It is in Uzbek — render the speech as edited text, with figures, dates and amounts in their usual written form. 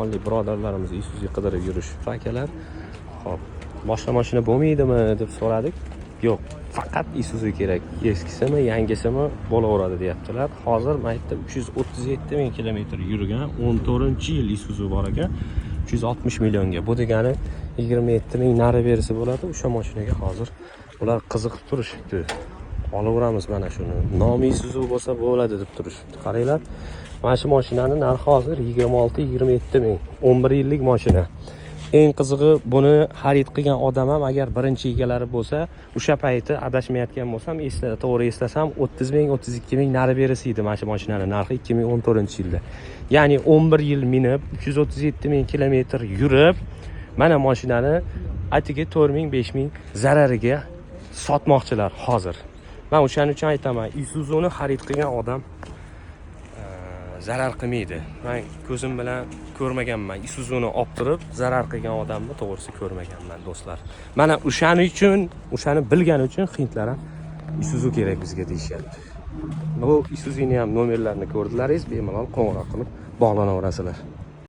Onli birodarlarimiz Isuzu qidirib yurishibdi akalar. Xo'p, boshqa mashina bo'lmaydimi deb so'radik. Yo'q, faqat Isuzu kerak. Eskisimi, yangisimi bo'laveradi deyaptilar. Hozir maytda 337 ming kilometr yurgan 14-yil Isuzu bor ekan. 360 millionga. Bu degani 27 ming nari berisi bo'ladi. O'sha mashinaga hozir ular qiziqib turishibdi. Olaveramiz mana shuni. Nomi Isuzu bo'lsa bo'ladi deb turishibdi. Qaranglar. Mana shu mashinaning narxi hozir 26-27 ming. 11 yillik mashina. Eng qizig'i buni xarid qilgan odam ham agar birinchi egalari bo'lsa, o'sha payti adashmayotgan bo'lsam, to'g'ri eslasam 30 ming, 32 ming nari berisi edi mana shu mashinaning narxi 2014-yilda. Ya'ni 11 yil minib, 337 ming kilometr yurib, mana mashinani atiga 4 ming, 5 ming zarariga sotmoqchilar hozir. Men o'shaning uchun aytaman, Isuzu'ni xarid qilgan odam zarar qilmaydi. Men ko'zim bilan ko'rmaganman. Isuzu'ni olib turib zarar qilgan odamni to'g'risi ko'rmaganman, do'stlar. Mana o'shaning uchun, o'shani bilgani uchun hindlar ham Isuzu kerak bizga deyishyapti. Bu Isuzu'ning ham nomerlarini ko'rdilaringiz, bemalol qo'ng'iroq qilib bog'lanaverasizlar.